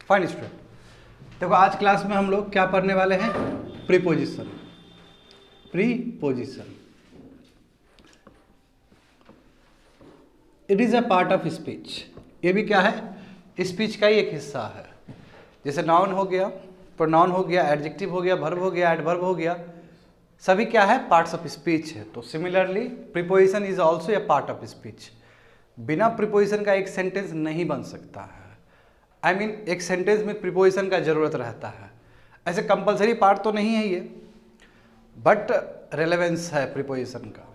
Fine student, देखो आज class में हम लोग क्या पढ़ने वाले हैं? Preposition. Preposition it is a part of speech. ये भी क्या है? स्पीच का ही एक हिस्सा है। जैसे नाउन हो गया, प्रोनाउन हो गया, एडजेक्टिव हो गया, वर्ब हो गया, एडवर्ब हो गया, सभी क्या है? पार्ट्स ऑफ स्पीच है। तो similarly preposition is also a part of speech. बिना प्रीपोजिशन का एक सेंटेंस नहीं बन सकता है। आई मीन एक सेंटेंस में प्रीपोजिशन का जरूरत रहता है। ऐसे कंपलसरी पार्ट तो नहीं है ये, बट रेलेवेंस है प्रीपोजिशन का।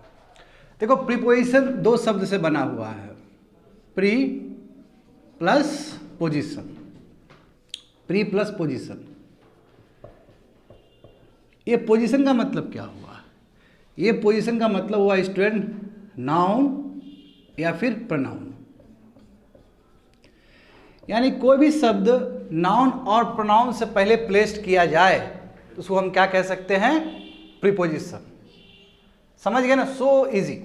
देखो प्रीपोजिशन दो शब्द से बना हुआ है, pre plus position. Pre plus position, ये पोजीशन का मतलब क्या हुआ? ये पोजीशन का मतलब हुआ स्टूडेंट नाउन या फिर प्रोनाउन। यानी कोई भी शब्द नाउन और प्रोनाउन से पहले प्लेस्ड किया जाए तो उसको हम क्या कह सकते हैं? प्रीपोजिशन। समझ गए ना? So easy.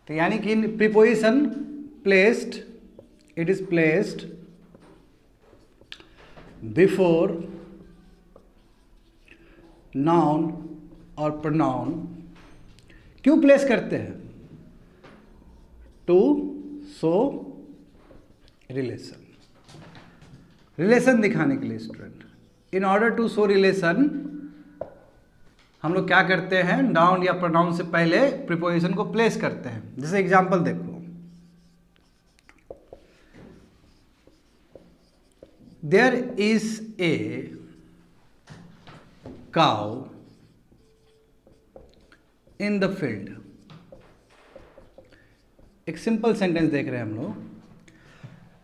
तो यानी कि preposition placed, it is placed before noun और प्रोनाउन। क्यों प्लेस करते हैं? To show relation. रिलेशन दिखाने के लिए student, in order to show relation हम लोग क्या करते हैं? नाउन या प्रोनाउन से पहले प्रीपोजिशन को प्लेस करते हैं। जैसे एग्जांपल देखो, there is a cow in the field। एक सिंपल सेंटेंस देख रहे हैं हम लोग।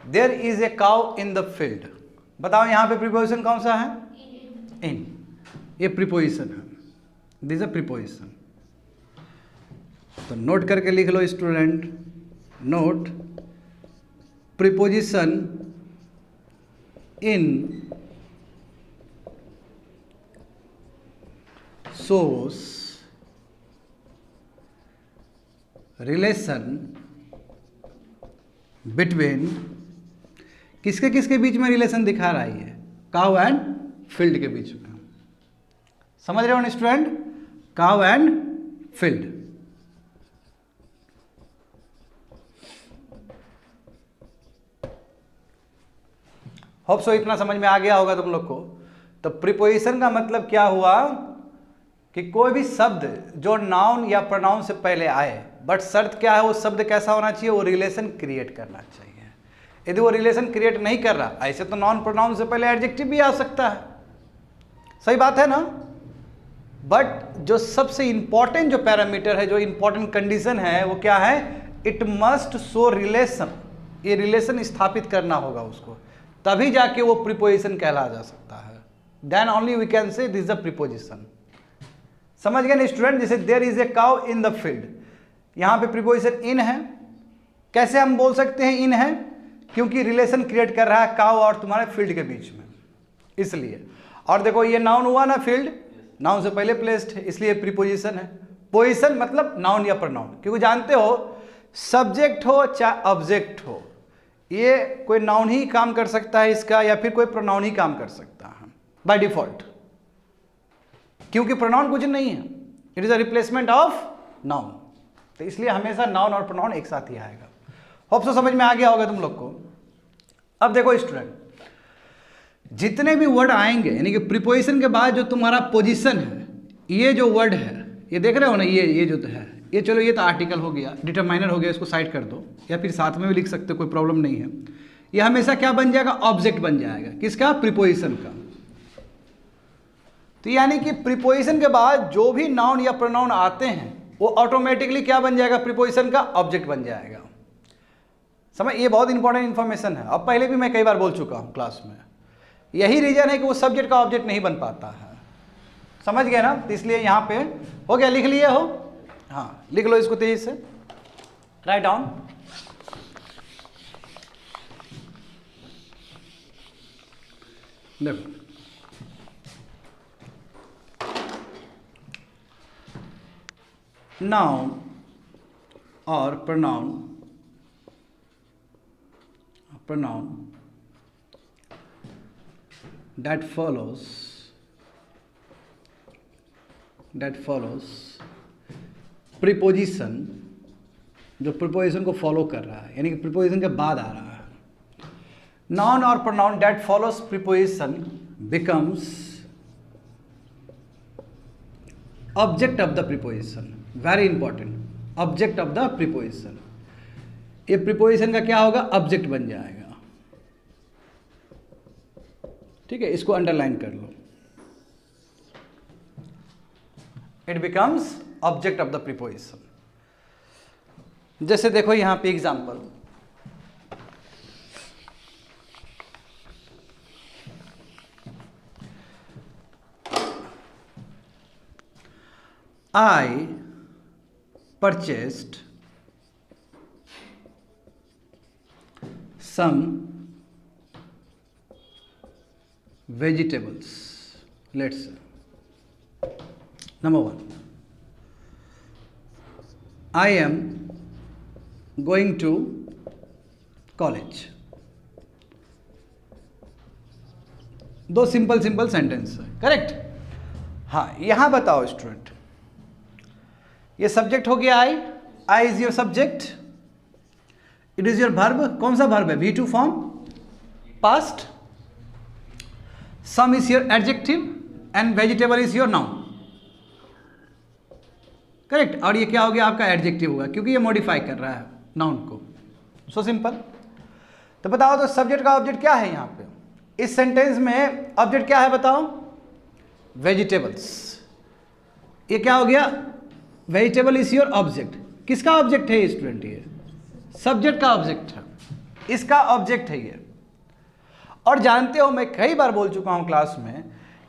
There is a cow in the field. बताओ यहां पे प्रीपोजिशन कौन सा है? इन। ये प्रीपोजिशन है, दिस अ प्रीपोजिशन। तो नोट करके लिख लो स्टूडेंट, नोट प्रीपोजिशन इन shows relation between, किसके किसके बीच में रिलेशन दिखा रहा है? काउ एंड फील्ड के बीच में। समझ रहे हो ना student? Cow and field. Hope so इतना समझ में आ गया होगा तुम लोग को। तो प्रीपोजिशन का मतलब क्या हुआ कि कोई भी शब्द जो नाउन या प्रोनाउन से पहले आए, बट शर्त क्या है? वो शब्द कैसा होना चाहिए? वो रिलेशन क्रिएट करना चाहिए। यदि वो रिलेशन क्रिएट नहीं कर रहा, ऐसे तो नाउन प्रोनाउन से पहले एडजेक्टिव भी आ सकता है, सही बात है ना? बट जो सबसे इंपॉर्टेंट जो पैरामीटर है, जो इंपॉर्टेंट कंडीशन है, वो क्या है? It must show relation. ये रिलेशन स्थापित करना होगा उसको, तभी जाके वो प्रीपोजिशन कहला जा सकता है। Then only we can say this is the preposition. समझ गए ना स्टूडेंट? जैसे there is a cow in the field, यहां पे प्रीपोजिशन इन है। कैसे हम बोल सकते हैं इन है? क्योंकि रिलेशन क्रिएट कर रहा है काउ और तुम्हारे फील्ड के बीच में, इसलिए। और देखो ये नाउन हुआ ना, फील्ड नाउन से पहले प्लेस्ड है, इसलिए प्रीपोजिशन है। पोजिशन मतलब नाउन या प्रोनाउन, क्योंकि जानते हो सब्जेक्ट हो चाहे ऑब्जेक्ट हो, ये कोई नाउन ही काम कर सकता है इसका, या फिर कोई प्रोनाउन ही काम कर सकता है बाय डिफॉल्ट, क्योंकि प्रोनाउन कुछ नहीं है, it is a replacement of noun. तो इसलिए हमेशा नाउन और प्रोनाउन एक साथ ही आएगा। होप सो समझ में आ गया होगा तुम लोग को। अब देखो स्टूडेंट, जितने भी वर्ड आएंगे, यानी कि प्रीपोजिशन के बाद जो तुम्हारा पोजीशन है, ये जो वर्ड है, ये देख रहे हो ना, ये जो है, ये चलो ये तो आर्टिकल हो गया, डिटरमाइनर हो गया, इसको साइड कर दो, या फिर साथ में भी लिख सकते हो, कोई प्रॉब्लम नहीं है। ये हमेशा क्या बन जाएगा? ऑब्जेक्ट बन जाएगा। किसका? प्रीपोजिशन का। तो यानी कि प्रीपोजिशन के बाद जो भी नाउन या प्रोनाउन आते हैं वो ऑटोमेटिकली क्या बन जाएगा? प्रीपोजिशन का ऑब्जेक्ट बन जाएगा। समझ? ये बहुत इंपॉर्टेंट इंफॉर्मेशन है। अब पहले भी मैं कई बार बोल चुका हूं क्लास में, यही रीजन है कि वो सब्जेक्ट का ऑब्जेक्ट नहीं बन पाता है। समझ गए ना? तो इसलिए यहां पे हो गया, लिख लिए हो? हाँ, लिख लो इसको तेजी से, राइट डाउन। देखो नाउन और प्रोनाउन that follows प्रीपोजिशन, जो प्रीपोजिशन को फॉलो कर रहा है, यानी कि प्रीपोजिशन के बाद आ रहा है। नाउन और pronoun that follows preposition becomes object of the preposition. Very important, object of the preposition. ये प्रीपोजिशन का क्या होगा, ऑब्जेक्ट बन जाएगा। ठीक है, इसको अंडरलाइन कर लो। It becomes object of the preposition. जैसे देखो यहां पे example, I purchased some vegetables. Let's say, number one, I am going to college. दो सिंपल सेंटेंस है, करेक्ट। हाँ, यहां बताओ स्टूडेंट, ये सब्जेक्ट हो गया I is your subject, it is your verb. कौन सा वर्ब है, V2 form, past. Some is your adjective and vegetable is your noun, correct. और ये क्या हो गया, आपका एडजेक्टिव होगा, क्योंकि ये मॉडिफाई कर रहा है नाउन को। So simple. तो बताओ तो सब्जेक्ट का ऑब्जेक्ट क्या है यहाँ पे, इस सेंटेंस में ऑब्जेक्ट क्या है बताओ, वेजिटेबल्स। ये क्या हो गया, वेजिटेबल इज योर ऑब्जेक्ट। किसका ऑब्जेक्ट है स्टूडेंट, ये सब्जेक्ट का ऑब्जेक्ट है, इसका ऑब्जेक्ट है ये। और जानते हो, मैं कई बार बोल चुका हूं क्लास में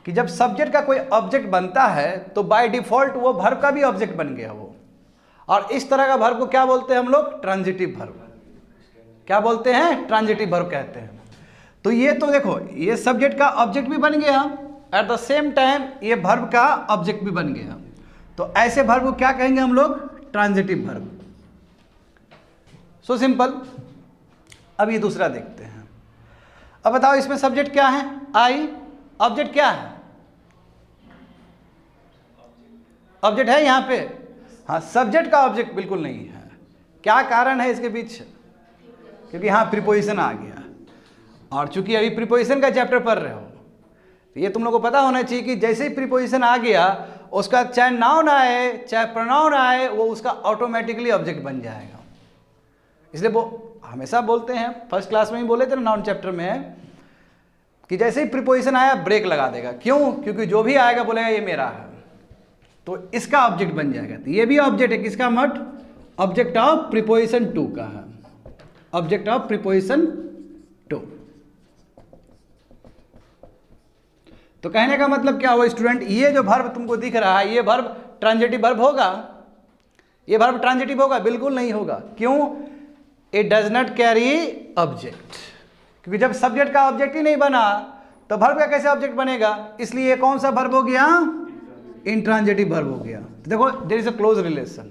कि जब सब्जेक्ट का कोई ऑब्जेक्ट बनता है तो बाय डिफॉल्ट वो वर्ब का भी ऑब्जेक्ट बन गया वो। और इस तरह का वर्ब को क्या बोलते हैं हम लोग, ट्रांजिटिव वर्ब। क्या बोलते हैं, ट्रांजिटिव वर्ब कहते हैं। तो ये तो देखो, ये सब्जेक्ट का ऑब्जेक्ट भी बन गया, एट द सेम टाइम ये वर्ब का ऑब्जेक्ट भी बन गया। तो ऐसे वर्ब को क्या कहेंगे हम लोग, ट्रांजिटिव वर्ब। So simple. अब ये दूसरा देखते हैं। अब बताओ इसमें सब्जेक्ट क्या है, आई, ऑब्जेक्ट क्या है, ऑब्जेक्ट है यहाँ पे। हाँ, सब्जेक्ट का ऑब्जेक्ट बिल्कुल नहीं है। क्या कारण है इसके पीछे, क्योंकि यहाँ प्रीपोजिशन आ गया। और चूंकि अभी प्रीपोजिशन का चैप्टर पढ़ रहे हो, तो ये तुम लोगों को पता होना चाहिए कि जैसे ही प्रीपोजिशन आ गया, उसका चाहे नाउन आए चाहे प्रोनाउन आए, वो उसका ऑटोमेटिकली ऑब्जेक्ट बन जाएगा। इसलिए वो हमेशा बोलते हैं, फर्स्ट क्लास में ही बोले थे ना नाउन चैप्टर में, कि जैसे ही प्रीपोजिशन आया ब्रेक लगा देगा। क्यों, क्योंकि जो भी आएगा बोलेगा ये मेरा है, तो इसका ऑब्जेक्ट बन जाएगा। तो ये भी ऑब्जेक्ट है, किसका मट, ऑब्जेक्ट ऑफ प्रीपोजिशन टू का है, ऑब्जेक्ट ऑफ प्रीपोजिशन टू। तो कहने का मतलब क्या हुआ स्टूडेंट, ये जो वर्ब तुमको दिख रहा है, ये वर्ब ट्रांजिटिव वर्ब होगा, ये वर्ब ट्रांजिटिव होगा, बिल्कुल नहीं होगा। क्यों, it does not carry object, क्योंकि जब सब्जेक्ट का ऑब्जेक्ट ही नहीं बना तो वर्ब का कैसे ऑब्जेक्ट बनेगा। इसलिए ये कौन सा वर्ब हो गया, इंट्रांजिटिव वर्ब हो गया। तो देखो, there is a close relation.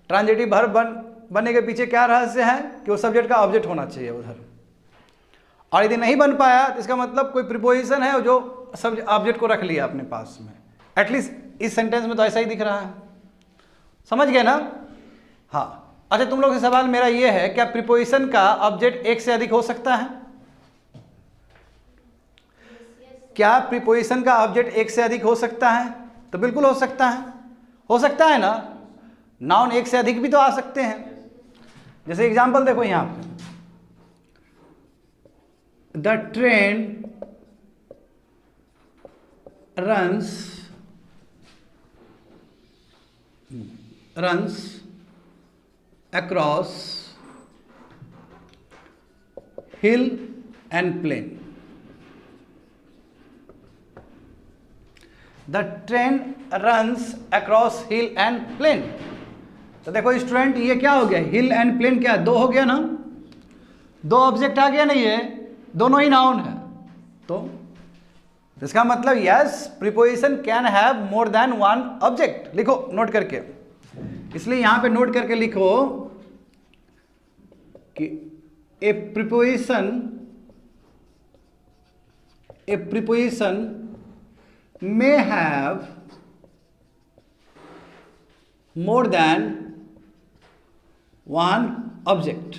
Transitive verb बनने के पीछे क्या रहस्य है, कि वो सब्जेक्ट का ऑब्जेक्ट होना चाहिए उधर। और यदि नहीं बन पाया तो इसका मतलब कोई प्रीपोजिशन है जो सब ऑब्जेक्ट को रख लिया अपने पास में। एटलीस्ट इस सेंटेंस में तो ऐसा ही दिख रहा है, समझ गए ना। हाँ, अच्छा, तुम लोग से सवाल मेरा ये है, क्या प्रीपोजिशन का ऑब्जेक्ट एक से अधिक हो सकता है, क्या प्रीपोजिशन का ऑब्जेक्ट एक से अधिक हो सकता है। तो बिल्कुल हो सकता है ना। नाउन एक से अधिक भी तो आ सकते हैं। जैसे एग्जांपल देखो यहां पे, the train runs across hill and plain. The train runs across hill and plain. तो देखो स्टूडेंट, ये क्या हो गया, हिल एंड प्लेन क्या, दो हो गया ना, दो ऑब्जेक्ट आ गया ना, ये दोनों ही नाउन है। तो इसका मतलब yes, preposition can have more than one object. लिखो नोट करके, इसलिए यहां पे नोट करके लिखो कि ए preposition A preposition may have more than one object,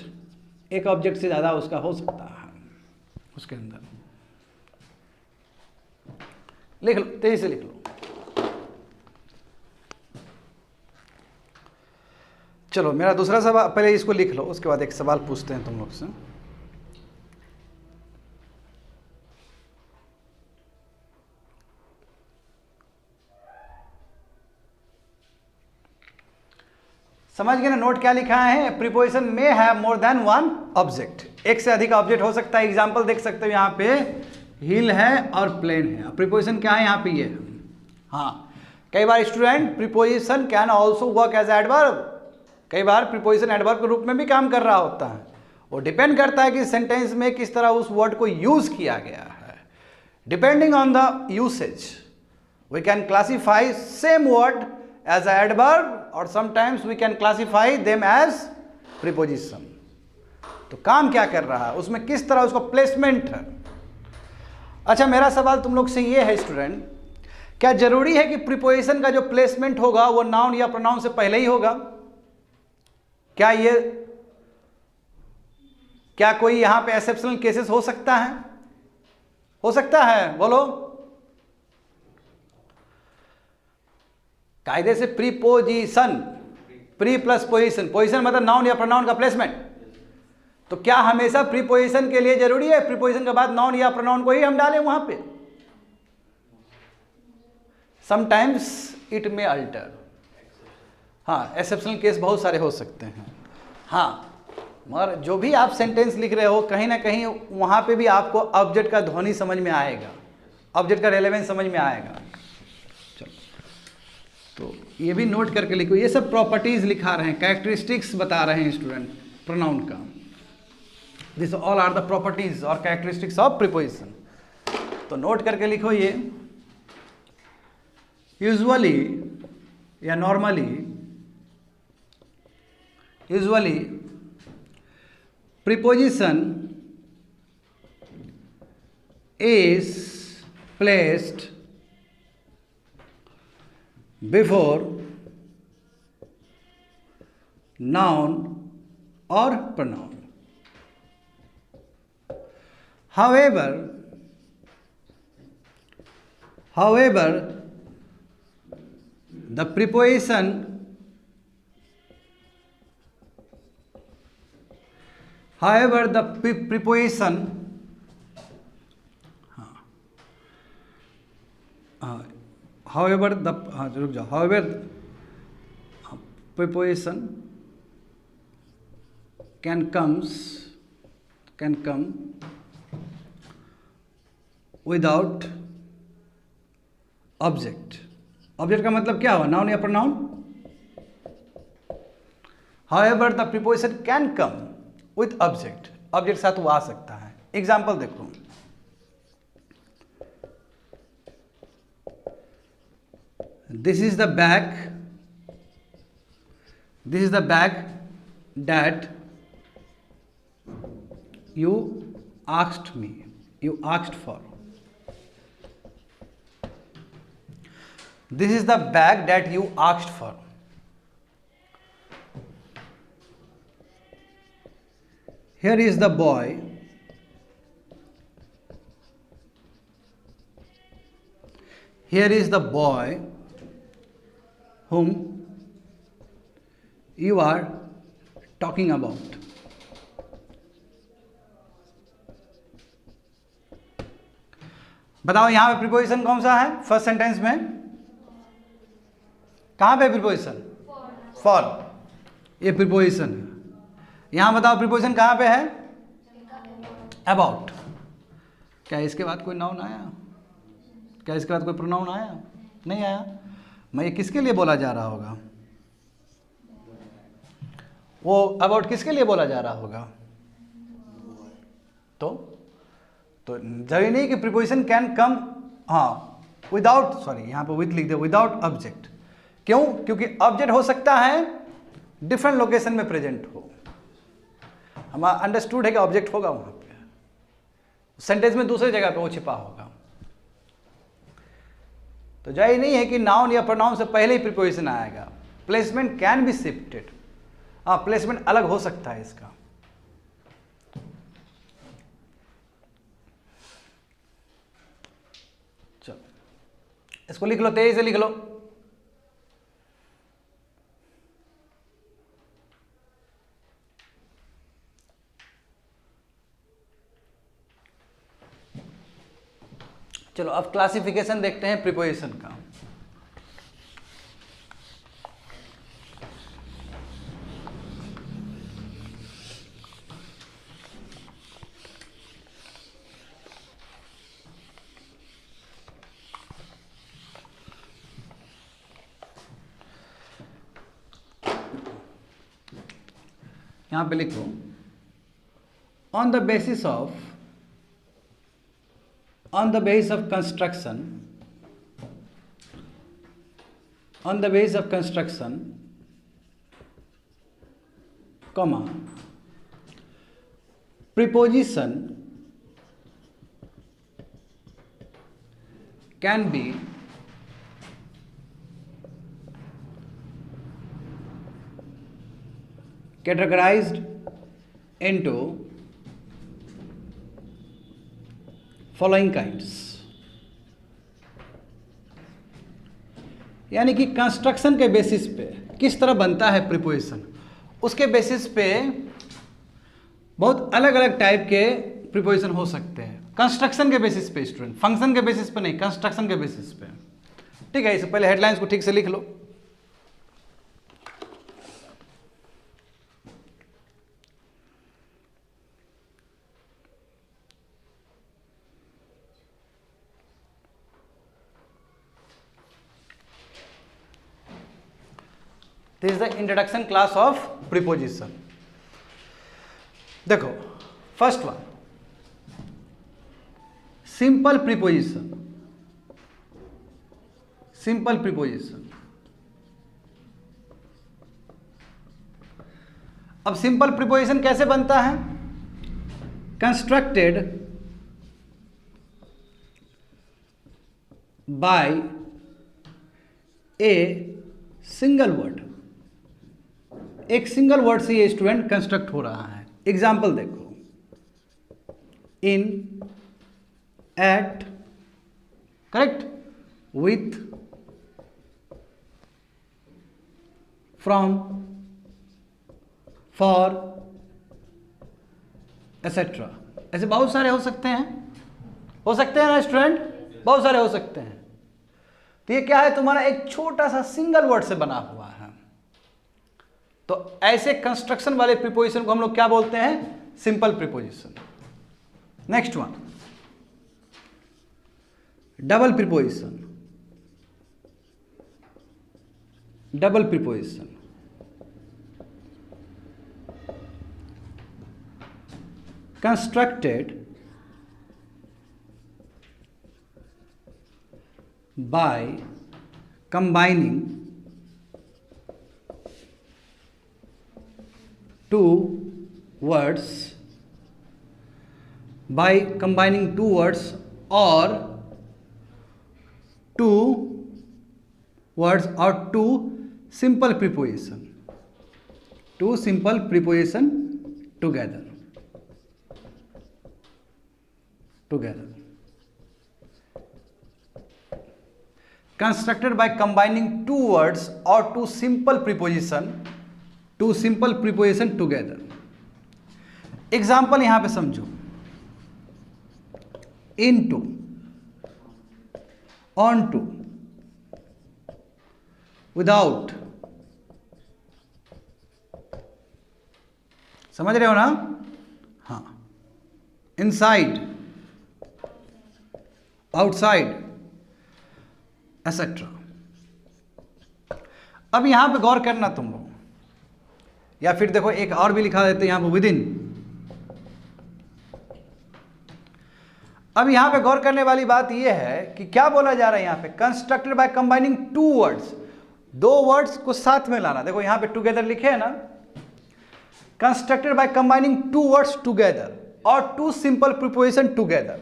एक ऑब्जेक्ट से ज़्यादा उसका हो सकता है उसके अंदर। लिख लो, तेजी से लिख लो। चलो मेरा दूसरा सवाल, पहले इसको लिख लो, उसके बाद एक सवाल पूछते हैं तुम लोग से। समझ गए ना नोट क्या लिखा है? प्रीपोजिशन में have more than one object, एक से अधिक ऑब्जेक्ट हो सकता है। एग्जांपल देख सकते हो यहाँ पे हिल है और प्लेन है। प्रीपोजिशन क्या है यहाँ पे? ये हाँ, कई बार student preposition can also work as adverb, कई बार प्रीपोजिशन एडवर्ब के रूप में भी काम कर रहा होता है। वो डिपेंड करता है कि सेंटेंस में किस तरह उस वर्ड को यूज किया गया है। Depending on the usage we can classify same word as an adverb or sometimes we can classify them as preposition। तो काम क्या कर रहा है उसमें, किस तरह उसका प्लेसमेंट है। अच्छा मेरा सवाल तुम लोग से ये है स्टूडेंट, क्या जरूरी है कि प्रीपोजिशन का जो प्लेसमेंट होगा वो नाउन या प्रोनाउन से पहले ही होगा? क्या कोई यहां पे एक्सेप्शनल केसेस हो सकता है? हो सकता है, बोलो। कायदे से preposition, pre plus position, position मतलब नाउन या प्रोनाउन का प्लेसमेंट। तो क्या हमेशा प्रीपोजिशन के लिए जरूरी है प्रीपोजिशन के बाद नाउन या प्रोनाउन को ही हम डालें वहां पे? Sometimes it may alter. हाँ, एक्सेप्शनल केस बहुत सारे हो सकते हैं। हाँ, मगर जो भी आप सेंटेंस लिख रहे हो कहीं ना कहीं वहां पे भी आपको ऑब्जेक्ट का ध्वनि समझ में आएगा, ऑब्जेक्ट का रेलेवेंस समझ में आएगा। तो ये भी नोट करके लिखो। ये सब प्रॉपर्टीज लिखा रहे हैं, कैरेक्टरिस्टिक्स बता रहे हैं स्टूडेंट प्रोनाउन का। This all are the properties और कैरेक्टरिस्टिक्स ऑफ प्रीपोजिशन। तो नोट करके लिखो ये। यूजुअली या normally, usually preposition is placed before noun or pronoun. However, the preposition preposition can come without object। Object का मतलब क्या हुआ, नाउन या pronoun? However the preposition can come with object, object साथ वो आ सकता है। एग्जाम्पल देखो, this is the bag that you asked for। This is the bag that you asked for। Here is the boy whom you are talking about। बताओ यहां पे preposition कौन सा है? फर्स्ट सेंटेंस में कहां पे प्रीपोजिशन? फॉर। ये प्रीपोजिशन है। यहां बताओ प्रीपोजिशन कहां पे है? अबाउट। क्या इसके बाद कोई नाउन आया? क्या इसके बाद कोई प्रोनाउन आया? नहीं आया। मैं ये किसके लिए बोला जा रहा होगा? वो अबाउट किसके लिए बोला जा रहा होगा? तो जरूरी नहीं कि प्रीपोजिशन कैन कम, हाँ, विदाउट, सॉरी यहाँ पे विथ लिख दे, विदाउट ऑब्जेक्ट। क्यों? क्योंकि ऑब्जेक्ट हो सकता है डिफरेंट लोकेशन में प्रेजेंट हो। हमारा अंडरस्टूड है कि ऑब्जेक्ट होगा वहां पे, सेंटेंस में दूसरी जगह पे वो छिपा होगा। तो जाहिर नहीं है कि नाउन या प्रोनाउन से पहले ही प्रीपोजिशन आएगा। प्लेसमेंट कैन बी शिफ्टेड, हाँ प्लेसमेंट अलग हो सकता है इसका। चलो इसको लिख लो, तेजी से लिख लो। चलो अब क्लासिफिकेशन देखते हैं प्रीपोजिशन का। यहां पे लिखो on the basis of construction, on the basis of construction, comma, preposition can be categorized into following kinds, यानी कि कंस्ट्रक्शन के बेसिस पे किस तरह बनता है प्रीपोजिशन, उसके बेसिस पे बहुत अलग अलग टाइप के प्रीपोजिशन हो सकते हैं। कंस्ट्रक्शन के बेसिस पे स्टूडेंट, फंक्शन के बेसिस पे नहीं, कंस्ट्रक्शन के बेसिस पे। ठीक है, इससे पहले हेडलाइंस को ठीक से लिख लो। This is the introduction class of preposition. देखो first one, simple preposition. Simple preposition, अब सिंपल प्रीपोजिशन कैसे बनता है? Constructed by a single word, एक सिंगल वर्ड से ये स्टूडेंट कंस्ट्रक्ट हो रहा है। एग्जाम्पल देखो, in, at, correct, with, from, for, etcetera. ऐसे बहुत सारे हो सकते हैं, ना स्टूडेंट? बहुत सारे हो सकते हैं। तो ये क्या है? तुम्हारा एक छोटा सा सिंगल वर्ड से बना हुआ है। तो ऐसे कंस्ट्रक्शन वाले प्रीपोजिशन को हम लोग क्या बोलते हैं? Simple preposition. Next one, double preposition. Double preposition, constructed by combining two words, or two words or two simple preposition, together. Constructed by combining two words or two simple preposition together. Example यहां पे समझो, into, onto, without, समझ रहे हो ना? हाँ, inside, outside, etcetera. अब यहां पे गौर करना तुम लोग, या फिर देखो एक और भी लिखा देते हैं यहां पे, विद इन। अब यहां पे गौर करने वाली बात यह है कि क्या बोला जा रहा है यहां पे? Constructed by combining two words, दो वर्ड्स को साथ में लाना। देखो यहां पे टुगेदर लिखे है ना, constructed by combining two words together और टू सिंपल प्रीपोजिशन टुगेदर।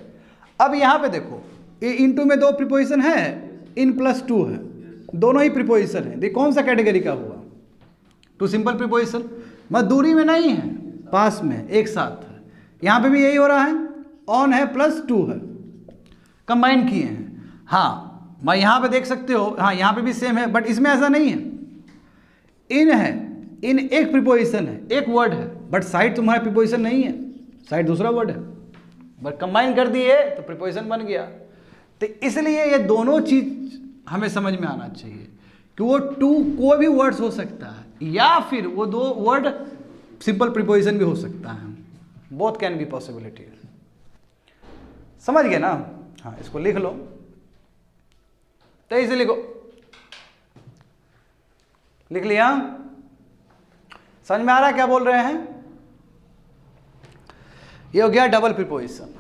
अब यहां पे देखो, ये इनटू में दो प्रीपोजिशन है, इन प्लस टू है, दोनों ही प्रीपोजिशन है। देखिए कौन सा कैटेगरी का हुआ? टू सिंपल प्रीपोजिशन, मतलब दूरी में नहीं है, पास में, एक साथ है। यहाँ पे भी यही हो रहा है, ऑन है प्लस टू है, कंबाइन किए हैं। हाँ, मैं यहाँ पे देख सकते हो, हाँ यहाँ पे भी सेम है, बट इसमें ऐसा नहीं है। इन है, इन एक प्रीपोजिशन है, एक वर्ड है, बट साइड तुम्हारा प्रीपोजिशन नहीं है, साइड दूसरा वर्ड है, बट कंबाइन कर दिए तो प्रीपोजिशन बन गया। तो इसलिए ये दोनों चीज हमें समझ में आना चाहिए कि वो टू कोई भी वर्ड्स हो सकता है, या फिर वो दो वर्ड सिंपल प्रीपोजिशन भी हो सकता है। Both can be possibility. समझ गए ना? हाँ, इसको लिख लो, तो इसे लिखो, लिख लिया? समझ में आ रहा है क्या बोल रहे हैं? ये हो गया डबल प्रीपोजिशन।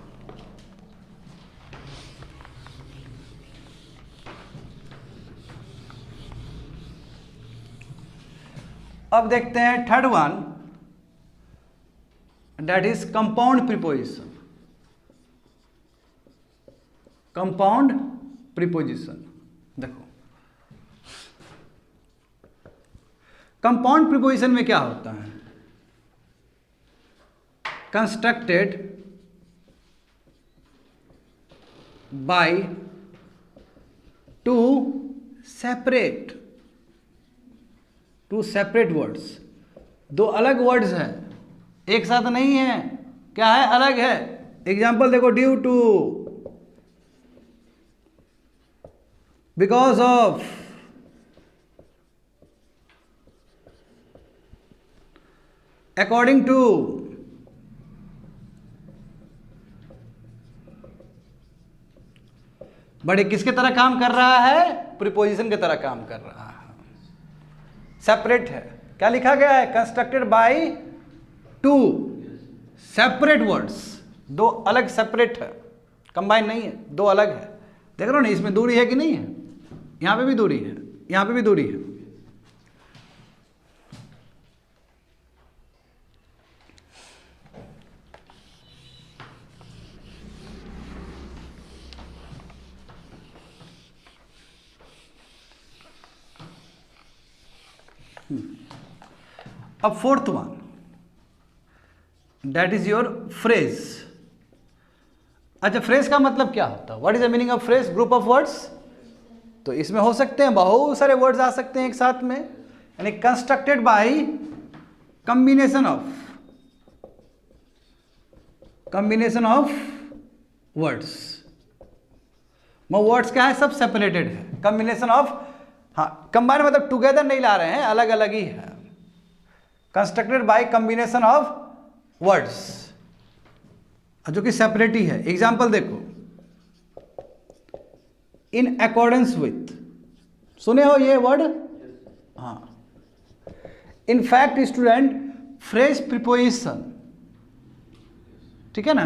अब देखते हैं third one, that is compound preposition. Compound preposition, देखो कंपाउंड प्रीपोजिशन में क्या होता है? Constructed by two separate words. दो अलग वर्ड्स हैं, एक साथ नहीं है, क्या है? अलग है। एग्जाम्पल देखो, due to, because of, according to, but ये किसके तरह काम कर रहा है? प्रीपोजिशन की तरह काम कर रहा है। सेपरेट है, क्या लिखा गया है? Constructed by two separate words, दो अलग सेपरेट है, कंबाइन नहीं है, दो अलग है। देख रहे हो ना, इसमें दूरी है कि नहीं है? यहां पे भी दूरी है, यहां पे भी दूरी है। अब fourth one, that is your phrase. अच्छा, फ्रेज का मतलब क्या होता है? What is the meaning of phrase? Group of words. तो इसमें हो सकते हैं, बहुत सारे वर्ड्स आ सकते हैं एक साथ में, यानी constructed by combination of words. Words क्या है? सब सेपरेटेड है, कॉम्बिनेशन ऑफ, हाँ कंबाइन मतलब टुगेदर नहीं ला रहे हैं, अलग अलग ही है। Constructed bye combination of words, जो कि सेपरेट ही है। एग्जाम्पल देखो, इन अकॉर्डेंस विथ, सुने हो ये वर्ड? हाँ। In fact student, phrase preposition, ठीक है ना,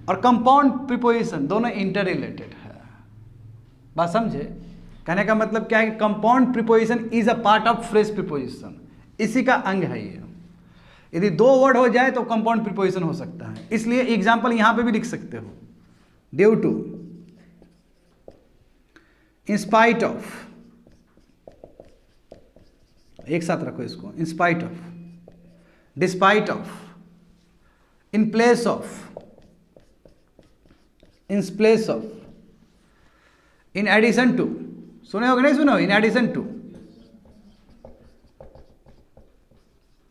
और कंपाउंड प्रीपोजिशन दोनों इंटर रिलेटेड है। बात समझे? कहने का मतलब क्या है कि compound preposition is a part of phrase preposition, इसी का अंग है ये। यदि दो वर्ड हो जाए तो कंपाउंड प्रीपोजिशन हो सकता है। इसलिए एग्जांपल यहां पे भी लिख सकते हो, due to, in spite of, एक साथ रखो इसको, in spite of, despite of, in place of, in place of, in addition to. सुने हो कि नहीं सुने हो? In addition to.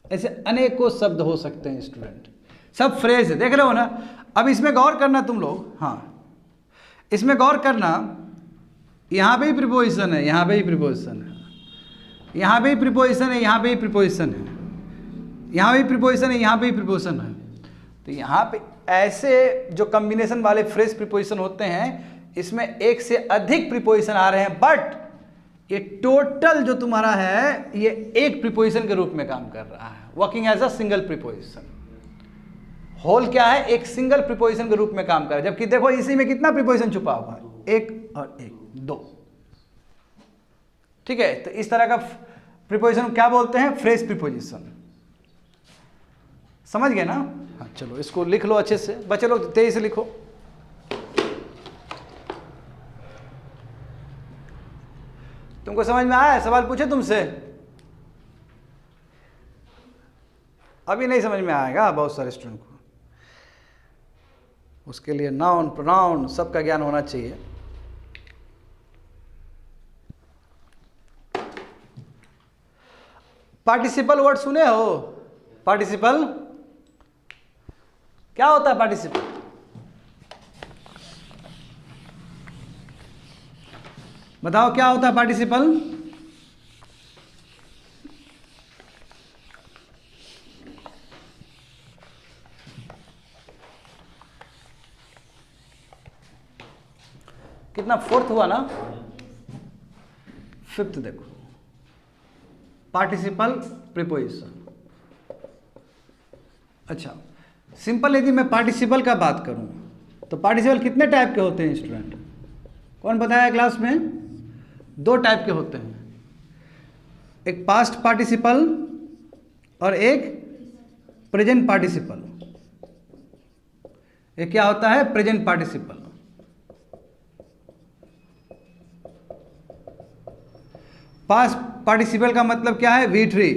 ऐसे अनेकों शब्द हो सकते हैं स्टूडेंट, सब फ्रेज है, देख रहे हो ना। अब इसमें गौर करना तुम लोग, हाँ इसमें गौर करना, यहाँ पे ही प्रीपोजिशन है, यहाँ पे ही प्रीपोजिशन है, यहाँ पे ही प्रीपोजिशन है, यहाँ पे ही प्रीपोजिशन है, यहाँ पे भी प्रीपोजिशन है, यहाँ पे ही प्रीपोजिशन है। तो यहाँ पे ऐसे जो कॉम्बिनेशन वाले फ्रेज प्रीपोजिशन होते हैं, इसमें एक से अधिक प्रीपोजिशन आ रहे हैं, बट ये टोटल जो तुम्हारा है ये एक प्रीपोजिशन के रूप में काम कर रहा है, working as a single preposition. Whole क्या है? एक सिंगल प्रीपोजिशन के रूप में काम कर रहा है। जबकि देखो इसी में कितना प्रीपोजिशन छुपा हुआ है? एक और एक, दो। ठीक है, तो इस तरह का प्रीपोजिशन क्या बोलते हैं? Phrase preposition. समझ गए ना? हाँ, चलो इसको लिख लो अच्छे से, बच्चे लोग तेजी से लिखो। तुमको समझ में आया? सवाल पूछे तुमसे? अभी नहीं समझ में आएगा बहुत सारे स्टूडेंट को। उसके लिए नाउन प्रोनाउन सबका ज्ञान होना चाहिए। पार्टिसिपल वर्ड सुने हो? पार्टिसिपल क्या होता है? पार्टिसिपल बताओ क्या होता है पार्टिसिपल? कितना? फोर्थ हुआ ना? फिफ्थ देखो, पार्टिसिपल प्रीपोजिशन। अच्छा, सिंपल यदि मैं पार्टिसिपल का बात करूं तो पार्टिसिपल कितने टाइप के होते हैं स्टूडेंट? कौन बताया क्लास में? 2 टाइप के होते हैं, एक पास्ट पार्टिसिपल और एक प्रेजेंट पार्टिसिपल। ये क्या होता है? Present participle. पास्ट पार्टिसिपल का मतलब क्या है? V3,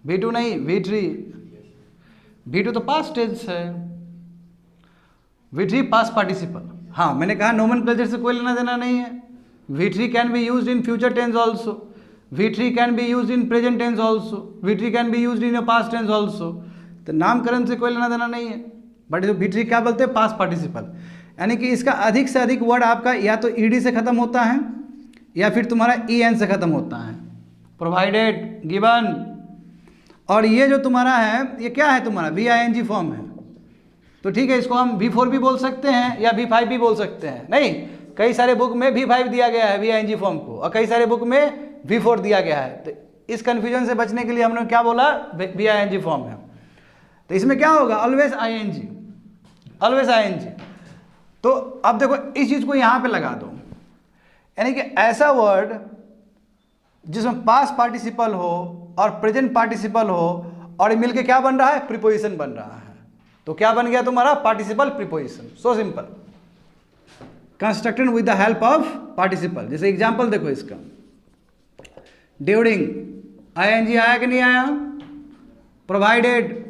V2 नहीं, V3। V2 तो पास्ट टेंस है, V3 पास्ट पार्टिसिपल। हाँ, मैंने कहा नोमेनक्लेचर से कोई लेना देना नहीं है। V3 can be used in future tense also, V3 can be used in present tense also, V3 can be used in your past tense also. तो नामकरण से कोई लेना देना नहीं है। बट जो V3 क्या बोलते हैं? Past participle. यानी कि इसका अधिक से अधिक वर्ड आपका या तो ed से खत्म होता है या फिर तुम्हारा en से खत्म होता है, प्रोवाइडेड, गिवन। और ये जो तुम्हारा है ये क्या है? तुम्हारा VING फॉर्म है। तो ठीक है, इसको हम V4 भी बोल सकते हैं या V5 भी बोल सकते हैं। नहीं, कई सारे बुक में V5 दिया गया है VING फॉर्म को, और कई सारे बुक में V4 दिया गया है। तो इस कन्फ्यूजन से बचने के लिए हमने क्या बोला? VING फॉर्म है। तो इसमें क्या होगा? Always ING, always ING। तो अब देखो इस चीज को यहां पे लगा दो, यानी कि ऐसा वर्ड जिसमें पास्ट पार्टिसिपल हो और प्रेजेंट पार्टिसिपल हो और मिलके क्या बन रहा है? प्रीपोजिशन बन रहा है। तो क्या बन गया तुम्हारा? Participle preposition. So simple, constructed with the help of participle. जैसे एग्जांपल देखो इसका, ड्यूरिंग, ING आया कि नहीं आया? प्रोवाइडेड,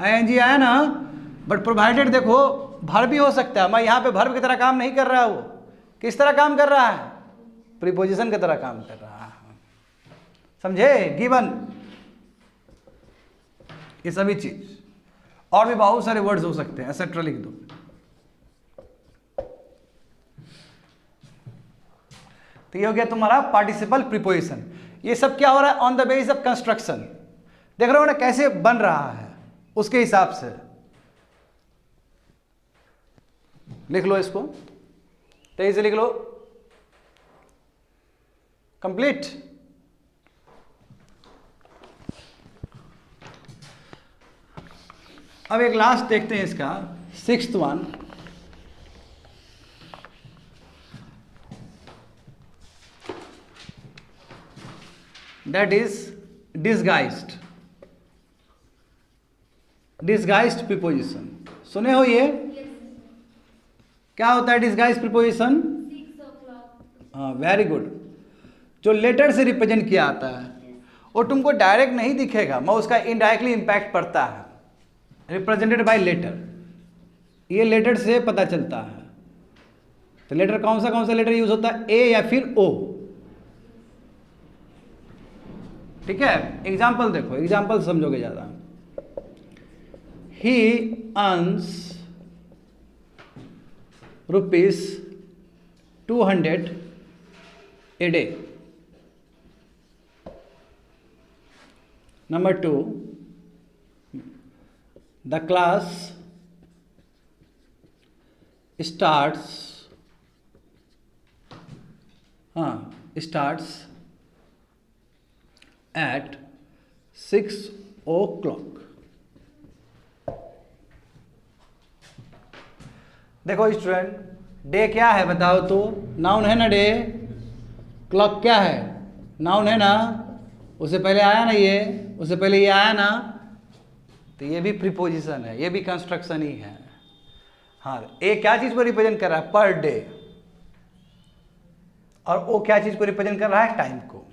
ING आया ना? बट प्रोवाइडेड देखो वर्ब भी हो सकता है। मैं यहां पे वर्ब की तरह काम नहीं कर रहा, वो किस तरह काम कर रहा है? प्रीपोजिशन की तरह काम कर रहा है। समझे? गिवन, ये सभी चीज, और भी बहुत सारे वर्ड्स हो सकते हैं, एक्सेट्रा लिख दो। तो ये हो गया तुम्हारा पार्टिसिपल प्रीपोजिशन। ये सब क्या हो रहा है? On the basis of construction. देख रहे हो ना कैसे बन रहा है, उसके हिसाब से लिख लो इसको, तेजी से लिख लो। कंप्लीट। अब एक लास्ट देखते हैं इसका, 6th one. That is disguised, disguised preposition. सुने हो ये? क्या होता है डिसगाइज्ड प्रीपोजिशन? 6 o'clock। हाँ, वेरी गुड। जो लेटर से रिप्रेजेंट किया आता है वो तुमको डायरेक्ट नहीं दिखेगा, मगर उसका इनडायरेक्टली इंपैक्ट पड़ता है। रिप्रेजेंटेड बाय लेटर, ये लेटर से पता चलता है। तो लेटर कौन सा लेटर यूज होता है? ए या फिर ओ। ठीक है, एग्जाम्पल देखो, एग्जाम्पल समझोगे ज्यादा। ही earns ₹200 a day. Number 2, the class starts at 6 o'clock. देखो स्टूडेंट, डे क्या है बताओ तो? नाउन है ना डे। क्लॉक क्या है? नाउन है ना। उससे पहले आया ना ये, उससे पहले ये आया ना, तो ये भी प्रीपोजिशन है, ये भी कंस्ट्रक्शन ही है। हाँ, ए क्या चीज को रिप्रेजेंट कर रहा है? Per day. और ओ क्या चीज को रिप्रेजेंट कर रहा है? टाइम को।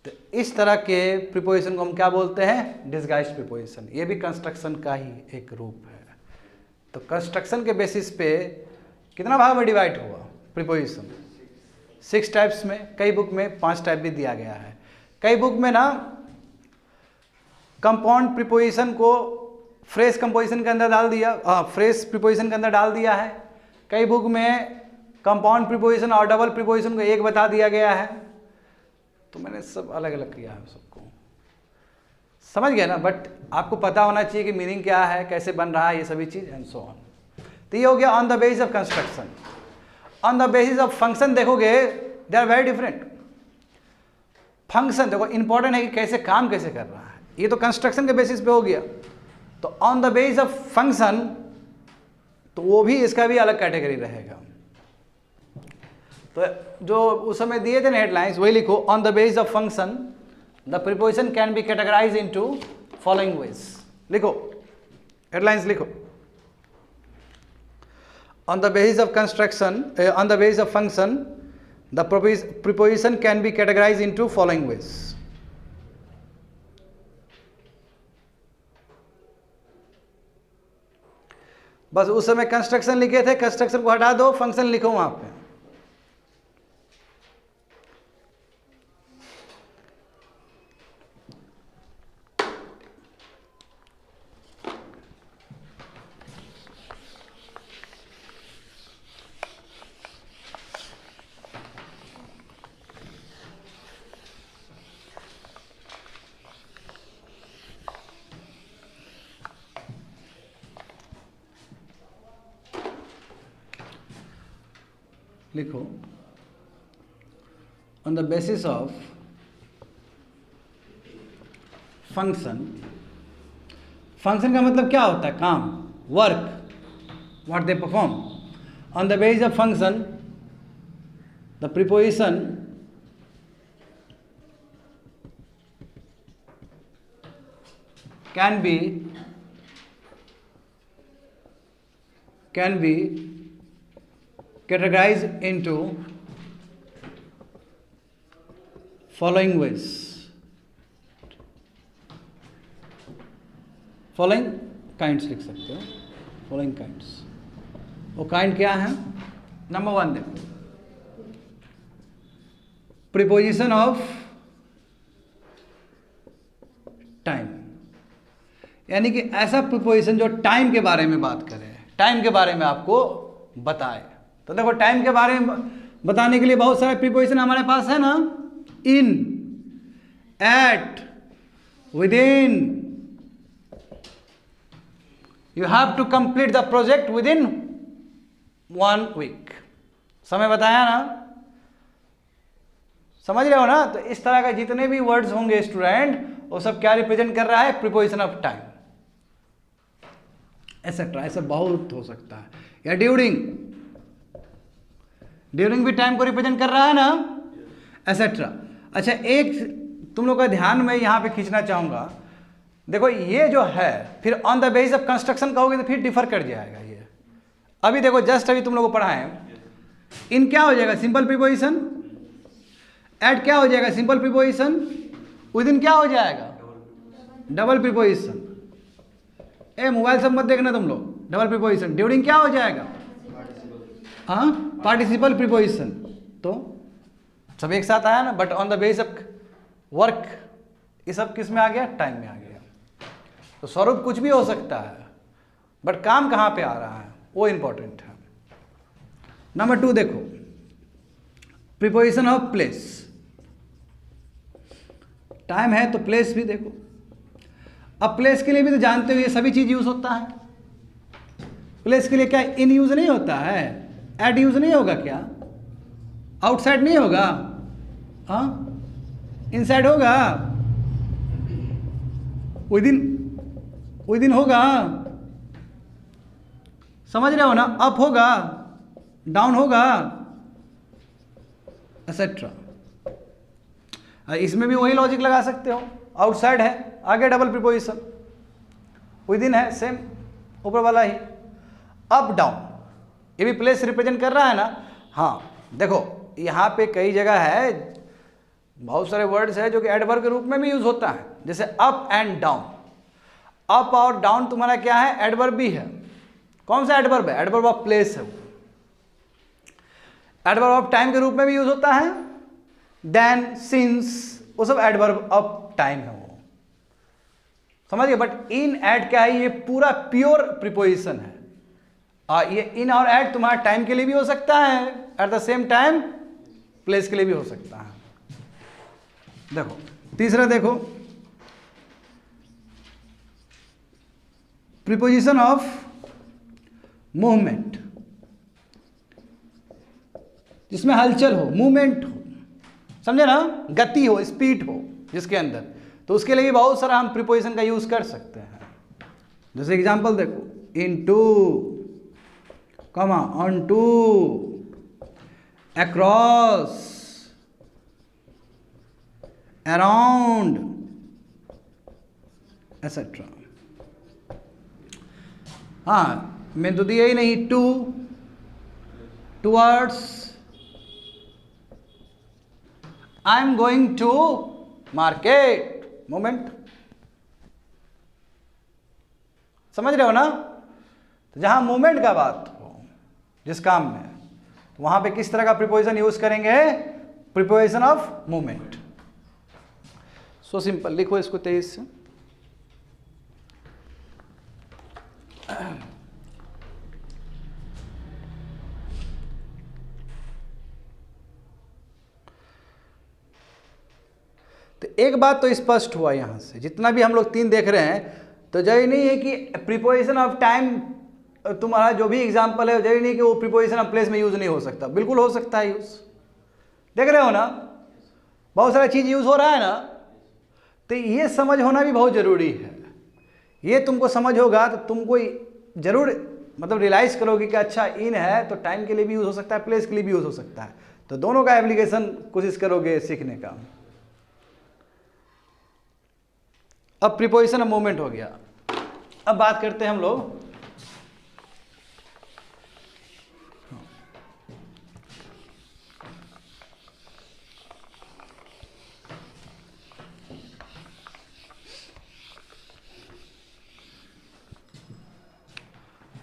तो इस तरह के प्रीपोजिशन को हम क्या बोलते हैं? Disguised preposition. ये भी कंस्ट्रक्शन का ही एक रूप है। तो कंस्ट्रक्शन के बेसिस पे कितना भाग में डिवाइड हुआ प्रीपोजिशन? 6 टाइप्स में। कई बुक में 5 टाइप भी दिया गया है। कई बुक में ना कंपाउंड प्रीपोजिशन को फ्रेज कंपोजिशन के अंदर डाल दिया, फ्रेज प्रीपोजिशन के अंदर डाल दिया है। कई बुक में कंपाउंड प्रीपोजिशन और डबल प्रीपोजिशन को एक बता दिया गया है। तो मैंने सब अलग अलग किया है सबको, समझ गया ना? बट आपको पता होना चाहिए कि मीनिंग क्या है, कैसे बन रहा है, ये सभी चीज एंड सो ऑन। तो ये हो गया on the basis of construction. On the basis of function देखोगे they are very different. Function देखो इंपॉर्टेंट है कि कैसे काम कैसे कर रहा है, ये तो कंस्ट्रक्शन के बेसिस पे हो गया। तो on the basis of function तो वो भी इसका भी अलग कैटेगरी रहेगा। तो जो उस समय दिए थे ना हेडलाइंस वही लिखो। On the basis of function the preposition can be categorise into following ways. लिखो हेडलाइंस लिखो। On the basis of construction on the basis of function the preposition can be categorise into following ways. बस उस समय construction लिखे थे, construction को हटा दो, फंक्शन लिखो वहां पे। लिखो on the basis of function. Function का मतलब क्या होता है? काम, work, what they perform. On the basis of function the preposition can be categorized into following ways. Following kinds लिख सकते हो। फॉलोइंग काइंड्स, वो काइंड क्या है? नंबर 1 देखो, प्रीपोजिशन ऑफ टाइम, यानी कि ऐसा प्रीपोजिशन जो टाइम के बारे में बात करे, टाइम के बारे में आपको बताए। तो देखो टाइम के बारे में बताने के लिए बहुत सारे प्रीपोजिशन हमारे पास है ना। In, at, within, you have to complete the project within 1 week. समय बताया ना, समझ रहे हो ना? तो इस तरह के जितने भी वर्ड्स होंगे स्टूडेंट, वो सब क्या रिप्रेजेंट कर रहा है? Preposition of time etcetera. ऐसा बहुत हो सकता है। या ड्यूरिंग, ड्यूरिंग भी टाइम को रिप्रेजेंट कर रहा है ना, एसेट्रा। अच्छा, एक तुम लोग का ध्यान में यहां पे खींचना चाहूंगा। देखो ये जो है, फिर on the basis of construction कहोगे तो फिर डिफर कर जाएगा ये। अभी देखो जस्ट अभी तुम लोग को पढ़ाएं, इन क्या हो जाएगा? Simple preposition. एट क्या हो जाएगा? Simple preposition. विद इन क्या हो जाएगा? Double preposition. ए मोबाइल सब मत देखना तुम लोग, डबल प्रीपोजिशन। ड्यूरिंग क्या हो जाएगा? हाँ, पार्टिसिपल प्रीपोजिशन। तो सब एक साथ आया ना। But on the basis of work, ये सब किस में आ गया? टाइम में आ गया। तो स्वरूप कुछ भी हो सकता है, बट काम कहाँ पे आ रहा है वो इंपॉर्टेंट है। नंबर 2 देखो, प्रीपोजिशन ऑफ प्लेस। टाइम है तो प्लेस भी देखो। अब प्लेस के लिए भी तो जानते हो ये सभी चीज यूज होता है। प्लेस के लिए क्या इन यूज नहीं होता है? एट यूज नहीं होगा क्या? आउटसाइड नहीं होगा? हाँ, इनसाइड होगा? विद इन होगा? समझ रहे हो ना? अप होगा, डाउन होगा, एक्सेट्रा। इसमें भी वही लॉजिक लगा सकते हो। आउटसाइड है, आगे डबल प्रीपोजिशन, विद इन है सेम ऊपर वाला ही। अप डाउन, ये भी प्लेस रिप्रेजेंट कर रहा है ना। हाँ देखो यहाँ पे कई जगह है, बहुत सारे वर्ड्स है जो कि एडवर्ब के रूप में भी यूज होता है, जैसे अप एंड डाउन। अप और डाउन तुम्हारा क्या है, एडवर्ब भी है। कौन सा एडवर्ब है, एडवर्ब ऑफ प्लेस है। एडवर्ब ऑफ टाइम के रूप में भी यूज होता है, देन, सिंस, वो सब एडवर्ब ऑफ टाइम है वो, समझिए। बट इन एड क्या है, ये पूरा प्योर प्रीपोजिशन है। ये इन और एड तुम्हारा टाइम के लिए भी हो सकता है, at the same time place के लिए भी हो सकता है। देखो तीसरा देखो, प्रीपोजिशन ऑफ मूवमेंट, जिसमें हलचल हो, मूवमेंट हो, समझे ना, गति हो, स्पीड हो जिसके अंदर, तो उसके लिए भी बहुत सारा हम प्रीपोजिशन का यूज कर सकते हैं। जैसे एग्जांपल देखो, इनटू, कमा, ऑनटू, अक्रॉस, अराउंड, एसेट्रा। हाँ मैं तो दिया ही नहीं, to, towards, I am going to market, moment, समझ रहे हो ना। तो जहां मूवमेंट का बात हो जिस काम में, तो वहां पे किस तरह का प्रीपोजिशन यूज करेंगे, preposition of movement. So simple, लिखो इसको तेज से। तो एक बात तो स्पष्ट हुआ यहां से, जितना भी हम लोग तीन देख रहे हैं, तो जरूरी नहीं है कि प्रीपोजिशन ऑफ टाइम, तुम्हारा जो भी एग्जांपल है, जरूरी नहीं कि वो प्रीपोजिशन ऑफ प्लेस में यूज नहीं हो सकता, बिल्कुल हो सकता है यूज। देख रहे हो ना, बहुत सारा चीज यूज हो रहा है ना। तो ये समझ होना भी बहुत जरूरी है। ये तुमको समझ होगा तो तुमको जरूर मतलब रियलाइज करोगे कि अच्छा इन है तो टाइम के लिए भी यूज हो सकता है, प्लेस के लिए भी यूज हो सकता है, तो दोनों का एप्लीकेशन कोशिश करोगे सीखने का। अब प्रीपोजिशन ऑफ मूवमेंट हो गया। अब बात करते हैं हम लोग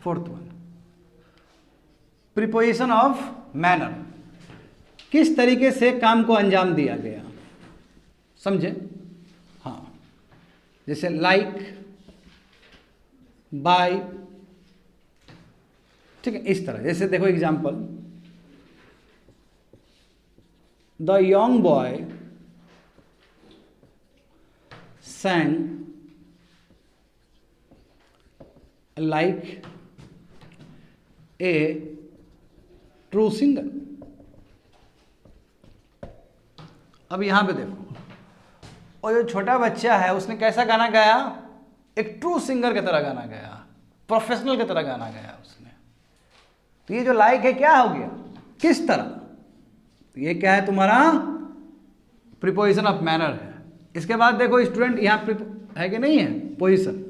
fourth one, preposition of manner, किस तरीके से काम को अंजाम दिया गया, समझे। हाँ जैसे लाइक, बाय, ठीक है, इस तरह। जैसे देखो example, the young boy sang like a true singer। अब यहां पे देखो, और जो छोटा बच्चा है उसने कैसा गाना गाया, एक ट्रू सिंगर की तरह गाना गाया, प्रोफेशनल की तरह गाना गाया उसने। तो ये जो लाइक है क्या हो गया, किस तरह, तो ये क्या है तुम्हारा प्रीपोजिशन ऑफ मैनर है। इसके बाद देखो स्टूडेंट, यहाँ है कि नहीं है पोजीशन,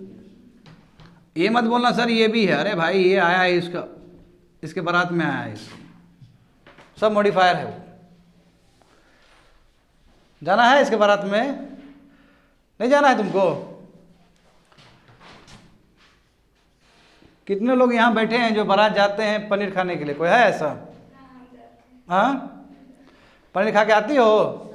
ये मत बोलना सर ये भी है, अरे भाई ये आया है इसका, इसके बारात में आया है, इसका सब मॉडिफायर है वो। जाना है इसके बारात में, नहीं जाना है तुमको। कितने लोग यहाँ बैठे हैं जो बारात जाते हैं पनीर खाने के लिए, कोई है ऐसा? हाँ, पनीर खा के आती हो?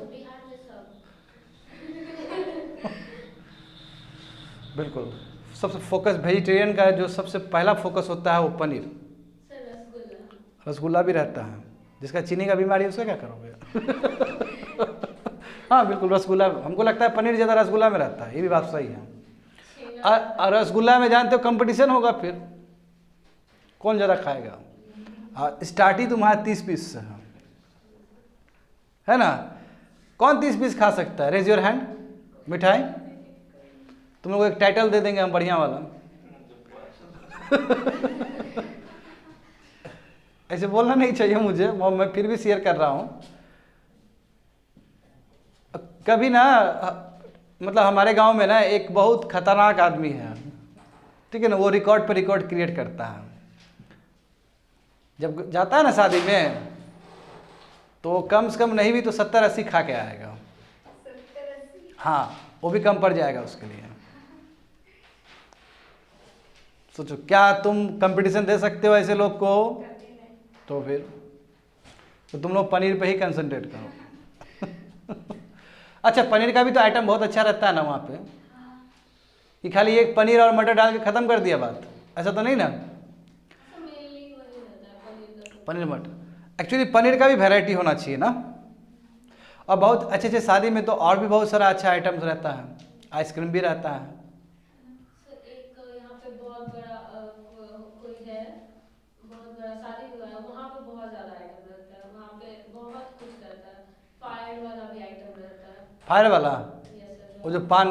बिल्कुल, सबसे फोकस वेजिटेरियन का जो सबसे पहला फोकस होता है वो पनीर। रसगुल्ला भी रहता है, जिसका चीनी का बीमारी है उसका क्या करोगे? हाँ बिल्कुल, रसगुल्ला, हमको लगता है पनीर ज़्यादा रसगुल्ला में रहता है, ये भी बात सही है। और रसगुल्ला में जानते हो कंपटीशन होगा, फिर कौन ज़्यादा खाएगा। स्टार्ट ही तुम्हारा 30 पीस से है ना, कौन 30 पीस खा सकता है, रेज योर हैंड। मिठाई तुम लोग एक टाइटल दे देंगे हम बढ़िया वाला। ऐसे बोलना नहीं चाहिए मुझे, मैं फिर भी शेयर कर रहा हूँ। कभी ना मतलब हमारे गांव में ना एक बहुत खतरनाक आदमी है, ठीक है ना, वो रिकॉर्ड पर रिकॉर्ड क्रिएट करता है। जब जाता है ना शादी में तो कम से कम नहीं भी तो 70-80 खा के आएगा। 70-80। हाँ, वो भी कम पड़ जाएगा उसके लिए। सोचो, क्या तुम कंपटीशन दे सकते हो ऐसे लोग को? कभी नहीं। तो फिर तो तुम लोग पनीर पे ही कंसंट्रेट करो। अच्छा, पनीर का भी तो आइटम बहुत अच्छा रहता है ना वहाँ पे, हाँ। कि खाली एक पनीर और मटर डाल के ख़त्म कर दिया बात, ऐसा तो नहीं ना? तो मेनली वही रहता है पनीर का तो। पनीर मटर, एक्चुअली पनीर का भी वैरायटी होना चाहिए ना। और बहुत अच्छे अच्छे शादी में तो और भी बहुत सारा अच्छा आइटम्स रहता है, आइसक्रीम भी रहता है। सर एक यहाँ पे बहुत बड़ा कोई है, बहुत बड़ा शादी हुआ है, वहाँ पे बहुत ज़्यादा आइटम रहता है, वहाँ पे बहुत कुछ रहता है, फायर वाला भी आइटम रहता है। फायर वाला, यस सर। वो जो पान,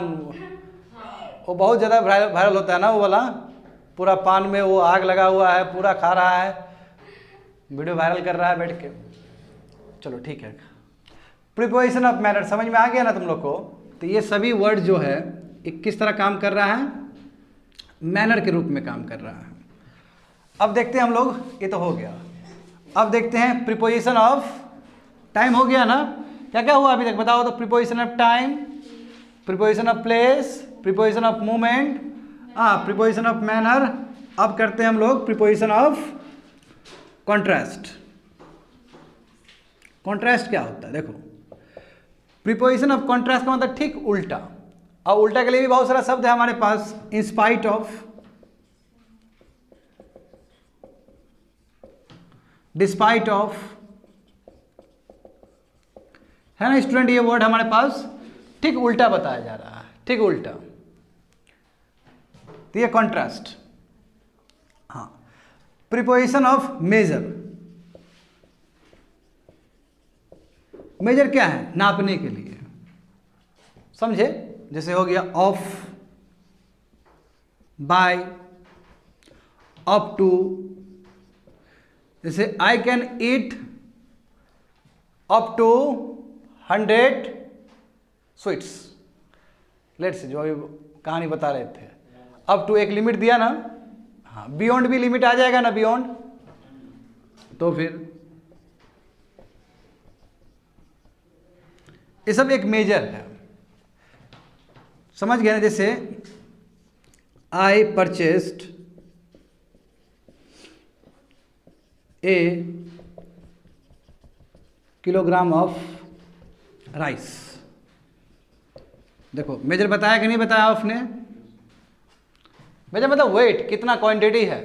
हाँ। वो बहुत ज़्यादा वायरल होता है ना वो वाला, पूरा पान में वो आग लगा हुआ है, पूरा खा रहा है, वीडियो वायरल कर रहा है बैठ के। चलो ठीक है, प्रीपोजिशन ऑफ मैनर समझ में आ गया ना तुम लोग को? तो ये सभी वर्ड जो है ये किस तरह काम कर रहा है? मैनर के रूप में काम कर रहा है। अब देखते हैं हम लोग, ये तो हो गया। अब देखते हैं प्रीपोजिशन ऑफ टाइम। हो गया ना? क्या क्या हुआ अभी तक बताओ तो? Preposition of time, preposition of place, preposition of movement, preposition of manner. अब करते हैं हम लोग प्रीपोजिशन ऑफ कॉन्ट्रास्ट। कॉन्ट्रास्ट क्या होता है? देखो, प्रीपोजिशन ऑफ कॉन्ट्रास्ट का मतलब ठीक उल्टा। और उल्टा के लिए भी बहुत सारा शब्द है हमारे पास। In spite of, despite of, है ना स्टूडेंट? ये वर्ड हमारे पास ठीक उल्टा बताया जा रहा है, ठीक उल्टा। तो ये कॉन्ट्रास्ट। हाँ, प्रीपोजिशन ऑफ मेजर। मेजर क्या है? नापने के लिए, समझे? जैसे हो गया ऑफ, बाय, अप टू। जैसे I can eat up to 100 sweets. Let's, जो अभी कहानी बता रहे थे, अप टू एक लिमिट दिया ना। हाँ, बियॉन्ड भी लिमिट आ जाएगा ना, बियॉन्ड। तो फिर ये सब एक मेजर है, समझ गए ना? जैसे I purchased a kilogram of rice. देखो, मेजर बताया कि नहीं बताया आपने? मेजर मतलब वेट, कितना क्वांटिटी है।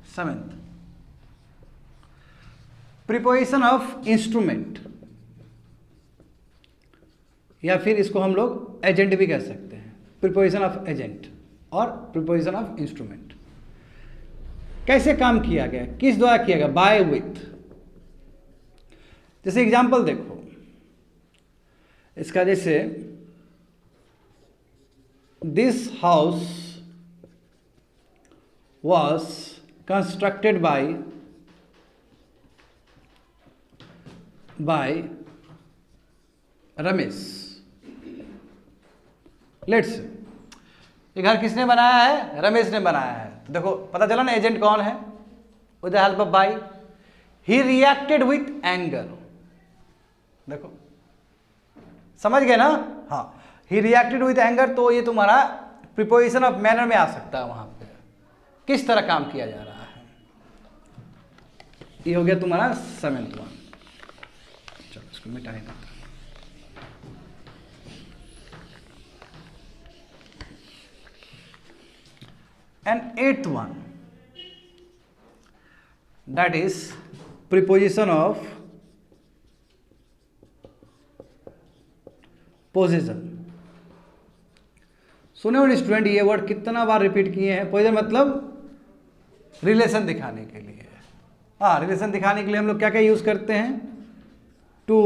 सेवेंथ, प्रीपोजिशन ऑफ इंस्ट्रूमेंट, या फिर इसको हम लोग एजेंट भी कह सकते हैं। प्रीपोजिशन ऑफ एजेंट और प्रीपोजिशन ऑफ इंस्ट्रूमेंट कैसे काम किया गया, किस द्वारा किया गया? Bye, with. जैसे एग्जांपल देखो इसका, जैसे this house was constructed by Ramesh. Let's, ये घर किसने बनाया है? रमेश ने बनाया है। तो देखो, पता चला ना एजेंट कौन है? With the help of by. He reacted with anger. देखो, समझ गए ना? हाँ, ही रिएक्टेड विथ एंगर। तो ये तुम्हारा प्रीपोजिशन ऑफ मैनर में आ सकता है। वहां पे किस तरह काम किया जा रहा है। ये हो गया तुम्हारा 7th वन। चलो इसको मिटा ही देता हूं। And 8th one, that is preposition of possession। सुने हो स्टूडेंट, ये वर्ड कितना बार रिपीट किए हैं? पोजीशन मतलब रिलेशन दिखाने के लिए। हाँ, रिलेशन दिखाने के लिए हम लोग क्या क्या यूज करते हैं? टू,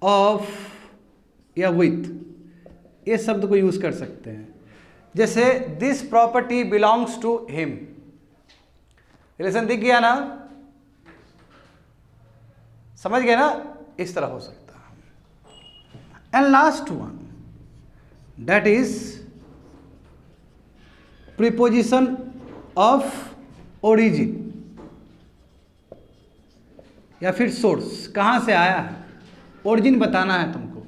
ऑफ या विथ, ये शब्द को यूज कर सकते हैं। जैसे this property belongs to him. Relation दिख गया ना? समझ गए ना? इस तरह हो सकता है। And last one, that is preposition of origin या फिर सोर्स, कहाँ से आया है, ओरिजिन बताना है तुमको।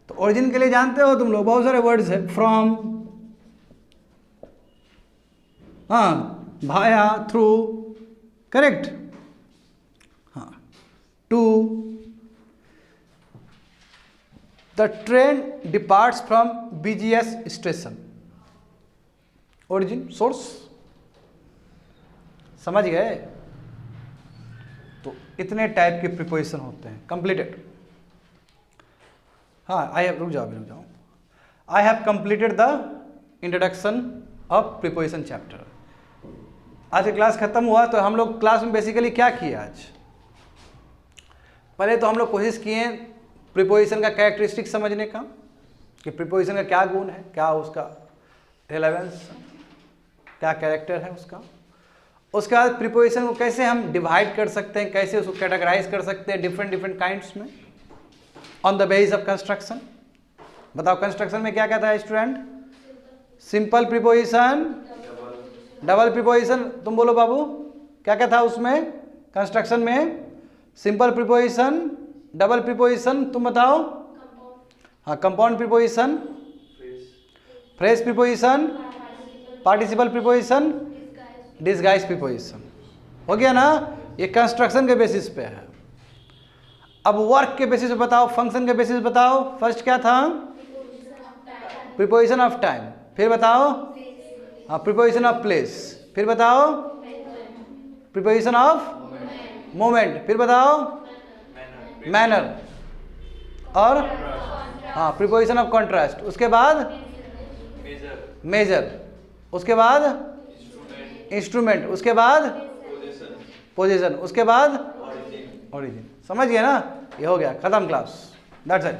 तो ओरिजिन के लिए जानते हो तुम लोग बहुत सारे वर्ड्स है, फ्रॉम, हाँ, भाया, थ्रू, करेक्ट, हाँ, to, the train departs from BGS station, origin, source, समझ गए। तो इतने टाइप के प्रीपोजिशन होते हैं। कंप्लीटेड, हाँ, आई हैव, रुक जाओ, I have completed the introduction of preposition chapter. आज की क्लास खत्म हुआ। तो हम लोग क्लास में बेसिकली क्या किए आज, पहले तो हम लोग कोशिश किए प्रीपोजिशन का कैरेक्टरिस्टिक समझने का, कि प्रीपोजिशन का क्या गुण है, क्या उसका रेलेवेंस, क्या कैरेक्टर है उसका। उसके बाद प्रीपोजिशन को कैसे हम डिवाइड कर सकते हैं, कैसे उसको कैटेगराइज कर सकते हैं डिफरेंट काइंड्स में, on the basis of construction. बताओ कंस्ट्रक्शन में क्या क्या था student? Simple preposition, double preposition, तुम बोलो बाबू क्या क्या था उसमें कंस्ट्रक्शन में? सिंपल प्रीपोजिशन, डबल प्रीपोजिशन, तुम बताओ। हाँ, compound preposition, phrase preposition, participle preposition, disguise preposition. हो गया ना? ये कंस्ट्रक्शन के बेसिस पे है। अब वर्क के बेसिस पे बताओ, फंक्शन के बेसिस पे बताओ। फर्स्ट क्या था? प्रीपोजिशन ऑफ टाइम, फिर बताओ। हाँ, प्रीपोजिशन ऑफ प्लेस, फिर बताओ। प्रीपोजिशन ऑफ मोमेंट, फिर बताओ। मैनर, और हाँ, प्रीपोजिशन ऑफ कॉन्ट्रास्ट। उसके बाद मेजर, उसके बाद इंस्ट्रूमेंट, उसके बाद पोजीशन, उसके बाद ओरिजिन। समझ गए ना? ये हो गया, खत्म क्लास, दैट्स इट।